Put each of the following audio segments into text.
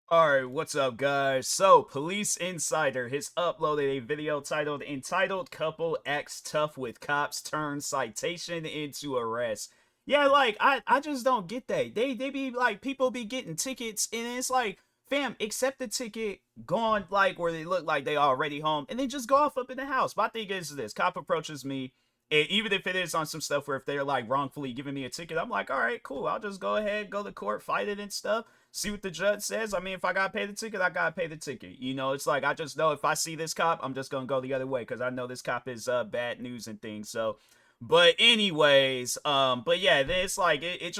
Alright, what's up guys? So, Police Insider has uploaded a video titled Entitled Couple Acts Tough with Cops Turn Citation into Arrest. Yeah, like, I just don't get that. They be like, people be getting tickets, and it's like, fam, accept the ticket, go on, like, where they look like they already home, and then just go off up in the house. My thing is this, cop approaches me, and even if it is on some stuff where if they're like wrongfully giving me a ticket, I'm like, all right, cool. I'll just go ahead, go to court, fight it and stuff. See what the judge says. I mean, if I gotta pay the ticket, I gotta pay the ticket. You know, it's like I just know if I see this cop, I'm just gonna go the other way because I know this cop is bad news and things. So, but anyways, but yeah, it's like it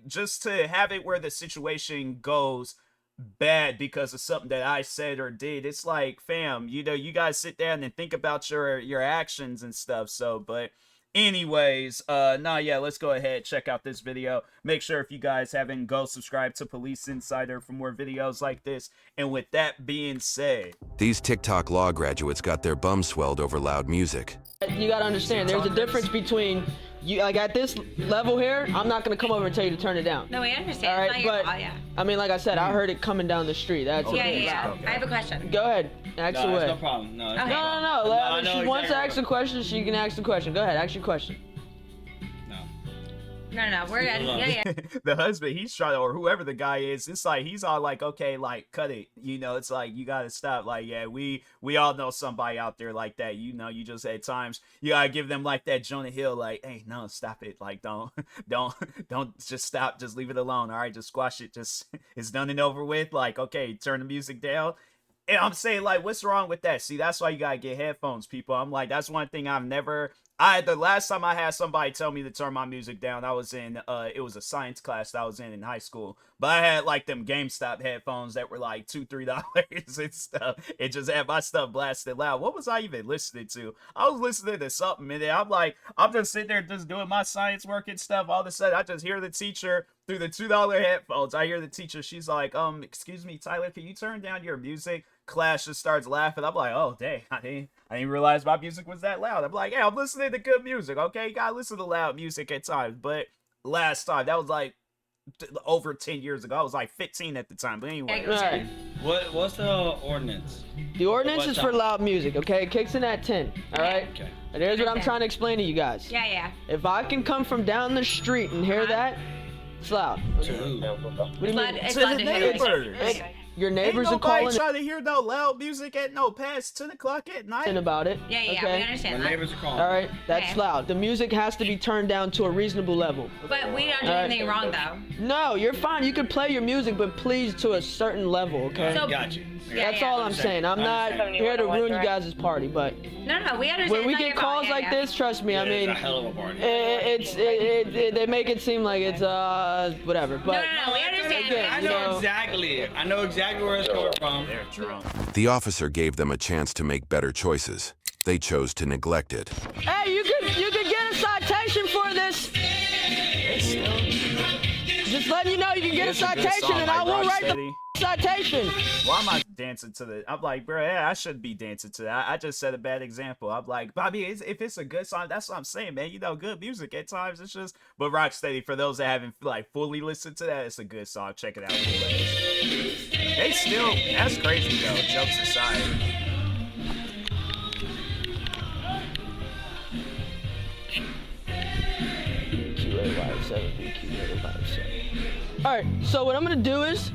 just to have it where the situation goes bad because of something that I said or did. It's like, fam, you know, you guys sit down and think about your actions and stuff. So, but anyways, yeah, let's go ahead, check out this video. Make sure if you guys haven't, go subscribe to Police Insider for more videos like this. And with that being said, these TikTok law graduates got their bums swelled over loud music. You gotta understand, there's a difference between you, like at this level here, I'm not gonna come over and tell you to turn it down. No, we understand. All right, but I mean, like I said, I heard it coming down the street. That's Yeah. I have a question. Go ahead, ask No, away. it's no problem. No, Okay. No. If she wants to exactly ask a question, she can ask the question. Go ahead, ask your question. No, we're good. Yeah. the husband, he's trying to, or whoever the guy is, it's like he's all like, okay, like cut it, you know. It's like you gotta stop. Like, yeah, we all know somebody out there like that, you know. You just at times you gotta give them like that Jonah Hill, like, hey, no, stop it, like don't just stop, just leave it alone. All right, just squash it, just it's done and over with. Like, okay, turn the music down. And I'm saying, like, what's wrong with that? See, that's why you gotta get headphones, people. I'm like, that's one thing the last time I had somebody tell me to turn my music down, I was in, it was a science class that I was in high school. But I had, like, them GameStop headphones that were, like, $2, $3 and stuff. It just had my stuff blasted loud. What was I even listening to? I was listening to something, and I'm like, I'm just sitting there just doing my science work and stuff. All of a sudden, I just hear the teacher through the $2 headphones. I hear the teacher. She's like, excuse me, Tyler, can you turn down your music? Class just starts laughing. I'm like, oh, dang, I didn't realize my music was that loud. I'm like, yeah, I'm listening to good music, okay? You gotta listen to loud music at times. But last time, that was like over 10 years ago. I was like 15 at the time. But anyway. All right. What's the ordinance? The ordinance is for loud music, okay? It kicks in at 10, all right? Okay. And here's what I'm trying to explain to you guys. Yeah. If I can come from down the street and hear that, it's loud. To who? What do you mean? It's To loud the to hear. neighbors. Your Ain't neighbors are nobody calling trying to hear no loud music at no past 10 o'clock at night. in about it. Yeah, okay? we understand My that. neighbors are calling. All right, that's Okay. loud. The music has to be turned down to a reasonable level. But we don't do All right. anything wrong, though. No, you're fine. You can play your music, but please to a certain level, okay? So- Got you. Yeah, That's all I'm saying. I'm not here to ruin you guys' party, but No, we understand. when we It's not get your calls fault. like this, trust me, I It's mean, a hell of a party. they make it seem like it's whatever. But No, we understand. again, I you know exactly. I know exactly where it's coming from. They're drunk. The officer gave them a chance to make better choices. They chose to neglect it. Hey, you could get a citation for this. Just letting you know you can get a It's a good citation, song, and like I will write the Rocksteady. citation. Why am I dancing to the? I'm like, bro, yeah, I shouldn't be dancing to that. I just set a bad example. I'm like, Bobby, if it's a good song, that's what I'm saying, man. You know, good music at times. It's just, but Rocksteady, for those that haven't like fully listened to that, it's a good song. Check it out. Anyways. They still, that's crazy though. Jokes aside. Alright, so what I'm gonna do is,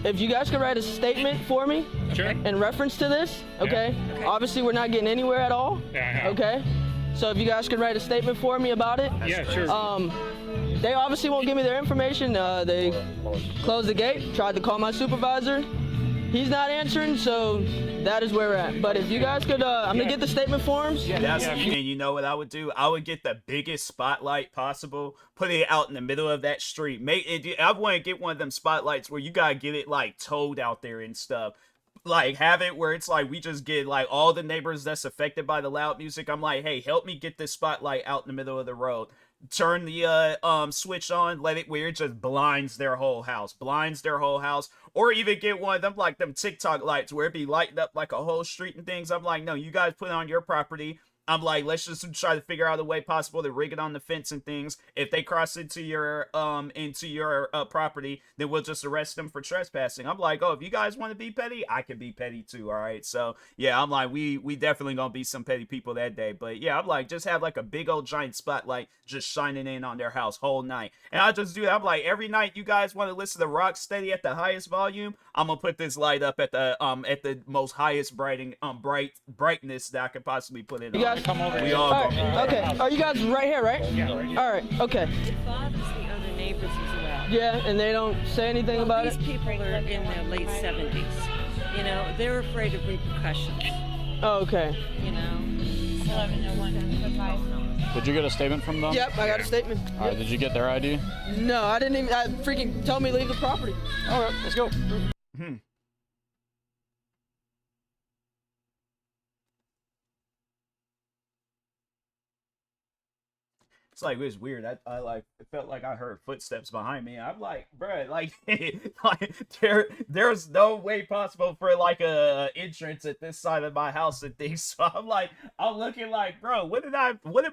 if you guys could write a statement for me Sure. in reference to this, okay? Okay. Obviously, we're not getting anywhere at all, okay? So if you guys could write a statement for me about it. That's crazy. They obviously won't give me their information. They closed the gate, tried to call my supervisor. He's not answering, so that is where we're at. But if you guys could, I'm gonna get the statement forms. That's, and you know what I would do? I would get the biggest spotlight possible, put it out in the middle of that street. Make it. I want to get one of them spotlights where you gotta get it like towed out there and stuff. Like have it where it's like we just get like all the neighbors that's affected by the loud music. I'm like, hey, help me get this spotlight out in the middle of the road. Turn the switch on, let it where it just blinds their whole house, or even get one of them like them TikTok lights where it be lighting up like a whole street and things. I'm like, no, you guys put it on your property. I'm like, let's just try to figure out a way possible to rig it on the fence and things. If they cross into your property, then we'll just arrest them for trespassing. I'm like, oh, if you guys want to be petty, I can be petty too. All right. So yeah, I'm like, we definitely gonna be some petty people that day. But yeah, I'm like, just have like a big old giant spotlight just shining in on their house whole night. And I just do that. I'm like, every night you guys want to listen to rock steady at the highest volume, I'm gonna put this light up at the most highest brightness that I could possibly put it on. You guys Come over all here. right, okay. Are you guys right here, right? Yeah, right here. All right, okay. It bothers the other neighbors as well. Yeah, and they don't say anything about These it? people are in their late 70s. You know, they're afraid of repercussions. Oh, okay. You know. Did you get a statement from them? Yep, I got a statement. All right, did you get their ID? No, I didn't even. I freaking told me leave the property. All right, let's go. It's like, it was weird. I like, it felt like I heard footsteps behind me. I'm like, bruh, like, there's no way possible for like a entrance at this side of my house and things. So I'm like, I'm looking like, bro, what am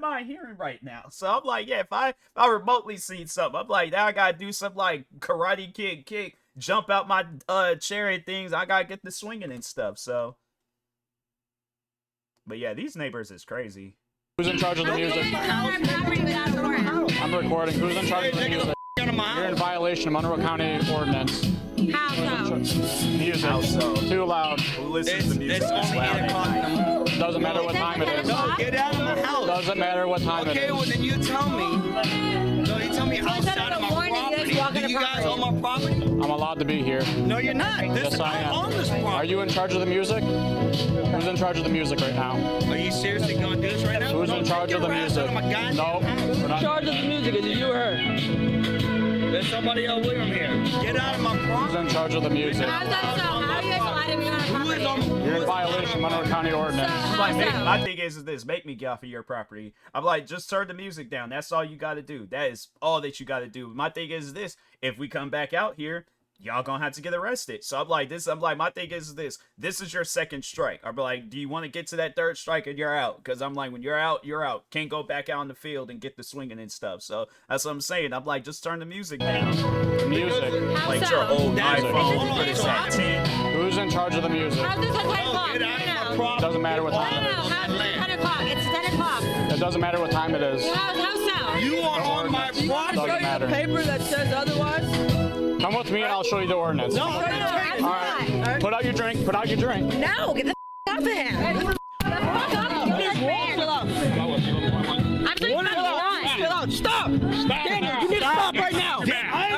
I hearing right now? So I'm like, yeah, if I remotely see something, I'm like, now I gotta do some like Karate Kid kick, jump out my chair and things. I gotta get the swinging and stuff. So, but yeah, these neighbors is crazy. Who's in charge of the music? I'm recording. Who's in charge of the music? You're in violation of Monroe County ordinance. How so? Music. How so? Too loud. Who listens to music It's that's only loud 8 at o'clock in the night? morning. Doesn't matter what time it is. No, get out of my house. Doesn't matter what time it Okay, well is. then you tell me. No, you tell me outside of my morning, you guys property. walk on Do the you guys property. own my property? I'm allowed to be here. No, you're not. Yes, I am. own this property. Are you in charge of the music? Who's in charge of the music right now? Are you seriously gonna do this right now? Who's in charge of the music? No. we're not- Charge of the music, is it you or her? There's somebody else with him here. Get out of my Who's property. in charge of the music? How's that so? How are you guys allowed to be on our Who is property? on? You're in violation of Monroe County ordinance. Like, How my so? thing is this: make me get off of your property. I'm like, just turn the music down. That's all you got to do. That is all that you got to do. My thing is this: if we come back out here, y'all gonna have to get arrested. So I'm like, my thing is this: this is your second strike. I'll be like, do you want to get to that third strike and you're out? Because I'm like, when you're out, you're out. Can't go back out on the field and get the swinging and stuff. So that's what I'm saying. I'm like, just turn the music down. Music. How Like so? your old Music. iPhone. What is that? 10? Who's in charge of the music? How's this at 10 o'clock? Get out Right of my now. property. Doesn't matter what No, time no, it no. is. How's this 10 o'clock? It's 10 o'clock. It doesn't matter what time it is. How so? You are on my You want property. to show you matter. the paper that says otherwise? Come with me and I'll show you the ordinance. No, All I'm not. right. Put out your drink. Put out your drink. No, get the off of him. I'm talking about Chill out, stop! Daniel, you need to stop right now! All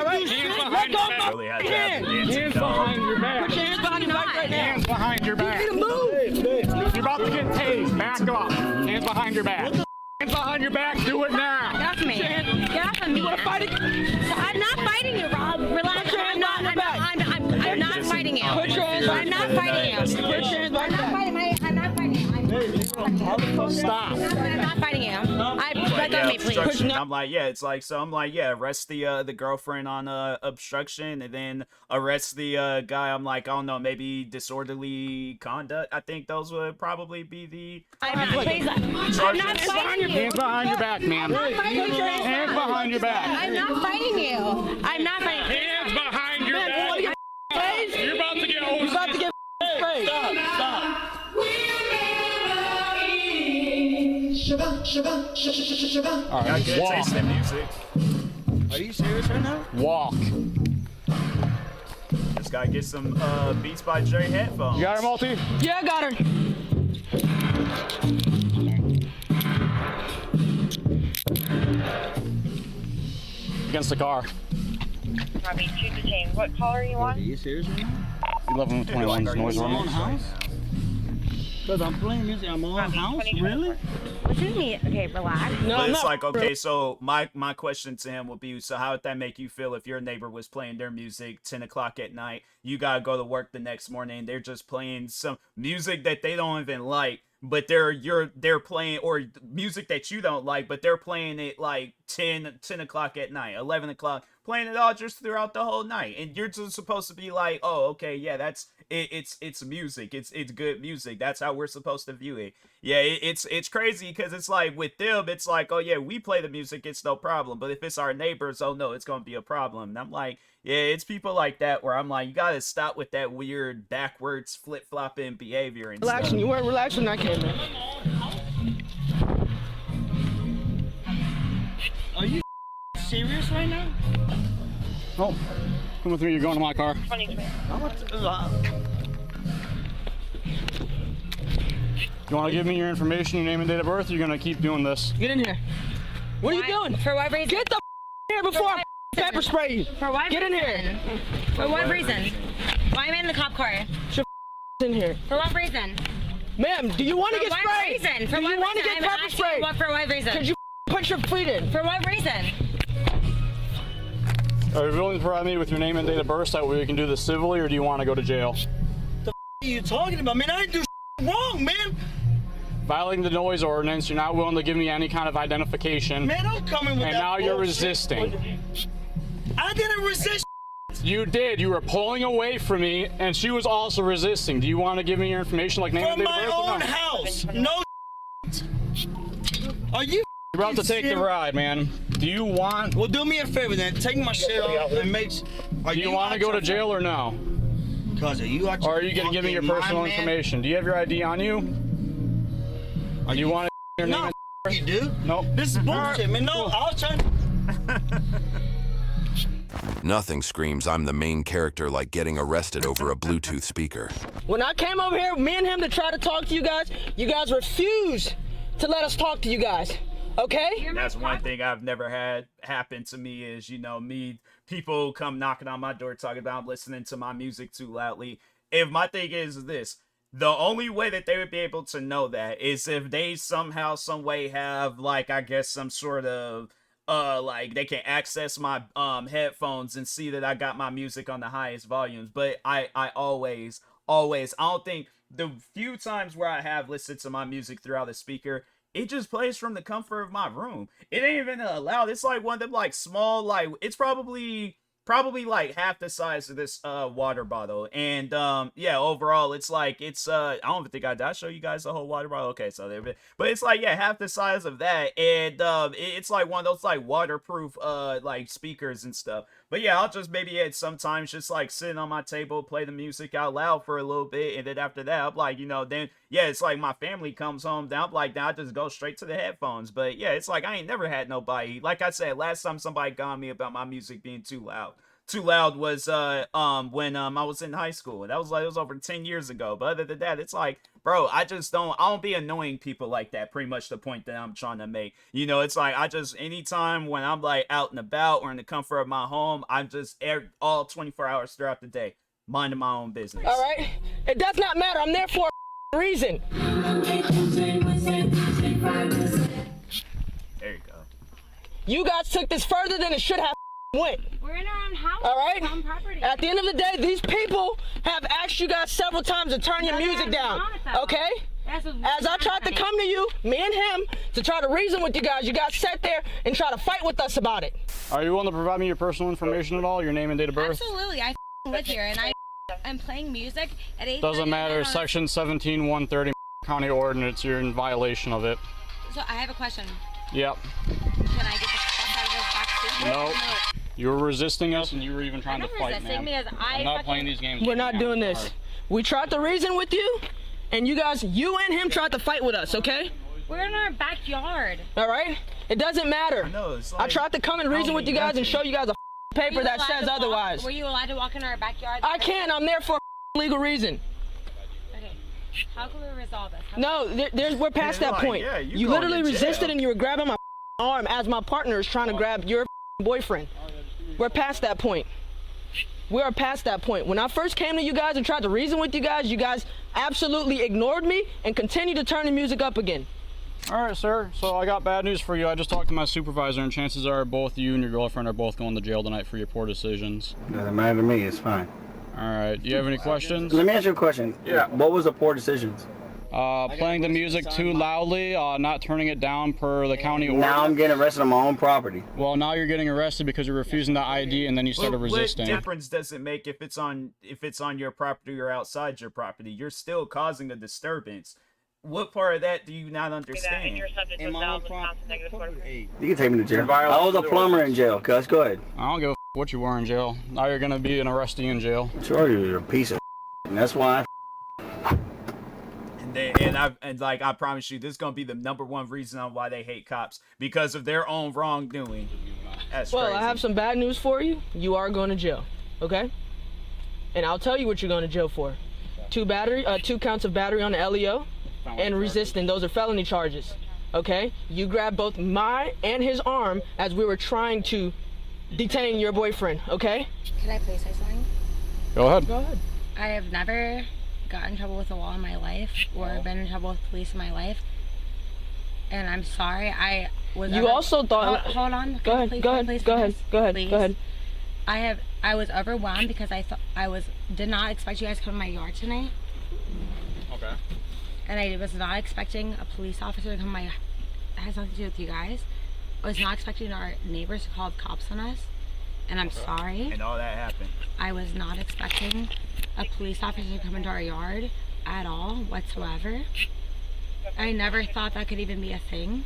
right? Let go of my Really had to have hand! the dancing Hands dog. behind your back. Put your hands behind your back right now! Hands behind your back. You need to move! You're about to get tased. Back off. Hands behind your back. Hands behind your back. Do it now. Get off me. Get off of me. You want to fight it? I'm not fighting you, Rob. Relax. I'm not fighting you. Put your hands I'm not fighting you. Put your hands behind your back. I'm not fighting you. Stop. I'm not fighting you. Let go Yeah, of me, please. obstruction. I'm like, yeah, it's like, so I'm like, yeah, arrest the girlfriend on obstruction, and then arrest the guy. I'm like, I don't know, maybe disorderly conduct. I think those would probably be the I'm not fighting you. Hands behind your back, ma'am. Hands behind your back. I'm not fighting you. I'm not fighting you. Hands behind your Man, you want to get tased? You're about to get You're about to get sprayed. Stop. All got right, good walk. taste in music. Are you serious right now? Walk. Just gotta get some Beats by Dre headphones. You got her, Multi? Yeah, I got her. Against the car. Copy, 2 detained. What call are you Are on? you serious right now? 1121's noise Own ordinance. house? Because I'm playing music. I'm on house. Really? What do you mean? Okay, relax. No, But I'm it's not. like, okay, so my question to him would be, so how would that make you feel if your neighbor was playing their music 10 o'clock at night? You gotta go to work the next morning. They're just playing some music that they don't even like, but they're playing, or music that you don't like, but they're playing it like 10 o'clock at night, 11 o'clock, playing it all just throughout the whole night, and you're just supposed to be like, oh, okay, yeah, that's it, it's music, it's good music, that's how we're supposed to view it. Yeah, it's crazy, because it's like with them, it's like, oh yeah, we play the music, it's no problem, but if it's our neighbors, oh no, it's gonna be a problem. And I'm like, yeah, it's people like that where I'm like, you gotta stop with that weird backwards flip-flopping behavior and Relaxing, stuff. you weren't relaxing when I came in. Are you serious right now? Oh, come with me. You're going to my car. You want to give me your information, your name and date of birth? Or you're gonna keep doing this? Get in here. What are you doing? For what reason? Get the here before I pepper spray you. For what Get in reason? here. For what reason? Why am I in the cop car? In here. For what reason? Ma'am, do you want to For get what sprayed? reason? For Do what you want to reason? get I'm pepper asking sprayed? what, for what reason? Could you put your feet in? For what reason? Are you willing to provide me with your name and date of birth so that way we can do this civilly, or do you want to go to jail? The are you talking about? Man, I didn't do wrong, man. Violating the noise ordinance, you're not willing to give me any kind of identification. Man, I'm coming with and that now you're bullshit. resisting. I didn't resist. You did. You were pulling away from me, and she was also resisting. Do you want to give me your information, like name and From date of my birth? or own no? house. No. Are you? You're about to take the ride, man. Do you want? Well, do me a favor then. Take my shit off and make. Do you want to go to jail or no? Cause you are. Or are you gonna give me your personal information? Do you have your ID on you? Or do you want to your name? No, and you do. Nope. This is bullshit, man. No, I was trying. Nothing screams I'm the main character like getting arrested over a Bluetooth speaker. When I came over here, me and him to try to talk to you guys refused to let us talk to you guys. Okay? That's one thing I've never had happen to me is, people come knocking on my door talking about I'm listening to my music too loudly. If my thing is this, the only way that they would be able to know that is if they somehow, some way have, like, I guess some sort of, like, they can access my headphones and see that I got my music on the highest volumes. But I always, I don't think, the few times where I have listened to my music throughout the speaker, it just plays from the comfort of my room. It ain't even loud. It's like one of them, like, small, like, it's probably like half the size of this water bottle. And yeah, overall it's like, it's I don't even think did I show you guys the whole water bottle? Okay, so there, but it's like, yeah, half the size of that. And it's like one of those like waterproof like speakers and stuff. But yeah, I'll just maybe sometimes just like sitting on my table, play the music out loud for a little bit, and then after that I'm like, then yeah, it's like my family comes home, then I'm like, then I just go straight to the headphones. But yeah, it's like I ain't never had nobody, like I said, last time somebody got on me about my music being too loud was when I was in high school. That was like, it was over 10 years ago. But other than that, it's like, bro, I don't be annoying people like that. Pretty much the point that I'm trying to make. It's like, anytime when I'm like out and about or in the comfort of my home, I'm just all 24 hours throughout the day, minding my own business. All right? It does not matter. I'm there for a reason. There you go. You guys took this further than it should have went. We're in our own house. All right? Our own property. At the end of the day, these people have asked you guys several times to turn your music down. Okay? As I tried to come to you, me and him, to try to reason with you guys sat there and try to fight with us about it. Are you willing to provide me your personal information at all? Your name and date of birth? Absolutely. I live here and I'm playing music at 8. Doesn't matter. Section 17-130 County Ordinance. You're in violation of it. So I have a question. Yep. Can I get the fuck out of this box too? No. You were resisting us, and you were even trying to fight, man. I'm not playing these games. We're not doing this. We tried to reason with you, and you and him tried to fight with us, okay? We're in our backyard. All right? It doesn't matter. I tried to come and reason with you guys and show you guys a paper that says otherwise. Were you allowed to walk in our backyard? I can. I'm there for a legal reason. Okay. How can we resolve this? No, we're past that point. Yeah, you literally resisted and you were grabbing my arm as my partner is trying to grab your boyfriend. We're past that point. We are past that point. When I first came to you guys and tried to reason with you guys absolutely ignored me and continued to turn the music up again. All right, sir. So I got bad news for you. I just talked to my supervisor, and chances are both you and your girlfriend are both going to jail tonight for your poor decisions. Doesn't matter to me. It's fine. All right. Do you have any questions? Let me ask you a question. Yeah. What was the poor decisions? Playing the music too loudly, not turning it down per the county order. Now I'm getting arrested on my own property. Well, now you're getting arrested because you're refusing the ID and then you started resisting. What difference does it make if it's on your property or outside your property? You're still causing a disturbance. What part of that do you not understand? You can take me to jail. I was a plumber in jail, cuz. Go ahead. I don't give a what you were in jail. Now you're gonna be an arrestee in jail. Sure, you're a piece of and that's why. I promise you, this is gonna be the #1 reason on why they hate cops, because of their own wrongdoing. That's well, crazy. I have some bad news for you. You are going to jail, okay? And I'll tell you what you're going to jail for: 2 counts of battery on the LEO, and resisting. Those are felony charges, okay? You grabbed both my and his arm as we were trying to detain your boyfriend, okay? Can I please say something? Go ahead. Go ahead. I have never got in trouble with the law in my life or been in trouble with police in my life. And I'm sorry. I was also thought hold on. Go ahead. Go ahead. I was overwhelmed because I thought did not expect you guys to come to my yard tonight. Okay. And I was not expecting a police officer to come to my, it has nothing to do with you guys. I was not expecting our neighbors to call the cops on us. And I'm sorry. And all that happened. I was not expecting a police officer to come into our yard at all, whatsoever. I never thought that could even be a thing.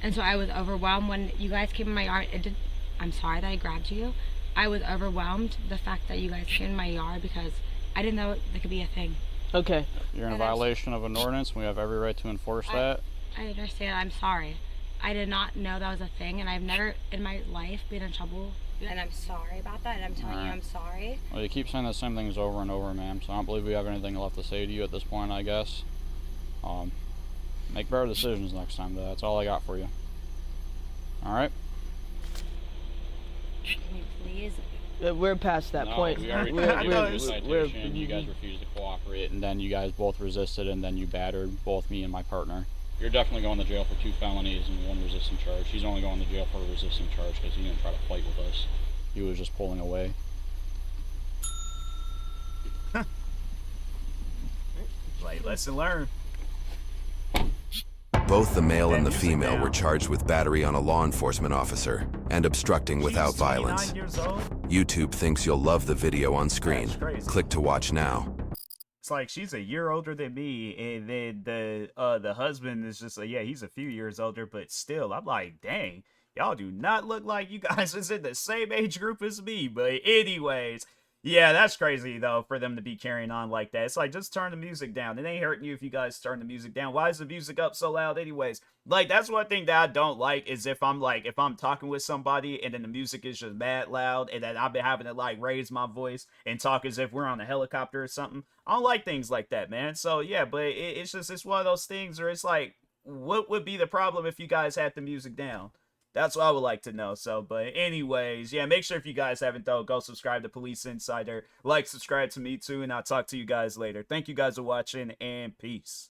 And so I was overwhelmed when you guys came in my yard. I'm sorry that I grabbed you. I was overwhelmed the fact that you guys came in my yard because I didn't know that could be a thing. Okay. You're in violation of an ordinance, and we have every right to enforce that. I understand. I'm sorry. I did not know that was a thing, and I've never in my life been in trouble. And I'm sorry about that, and I'm telling you I'm sorry. Well, you keep saying the same things over and over, ma'am, so I don't believe we have anything left to say to you at this point, I guess. Make better decisions next time, though. That's all I got for you. Alright? Can you please? We're past that point. We already did a citation. You guys refused to cooperate, and then you guys both resisted, and then you battered both me and my partner. You're definitely going to jail for 2 felonies and 1 resisting charge. He's only going to jail for a resisting charge because he didn't try to fight with us. He was just pulling away. Like, lesson learned. Both the male and the female were charged with battery on a law enforcement officer and obstructing without violence. 29 years old? YouTube thinks you'll love the video on screen. That's crazy. Click to watch now. It's like she's a year older than me, and then the husband is just like, yeah, he's a few years older, but still, I'm like, dang, y'all do not look like you guys is in the same age group as me. But anyways, yeah, that's crazy though for them to be carrying on like that. It's like, just turn the music down. It ain't hurting you if you guys turn the music down. Why is the music up so loud anyways? Like, that's one thing that I don't like, is if I'm talking with somebody and then the music is just mad loud, and then I've been having to like raise my voice and talk as if we're on a helicopter or something. I don't like things like that, man. So yeah, but it's one of those things where it's like, what would be the problem if you guys had the music down? That's what I would like to know. So, but anyways, yeah, make sure if you guys haven't though, go subscribe to Police Insider, like, subscribe to me too, and I'll talk to you guys later. Thank you guys for watching, and peace.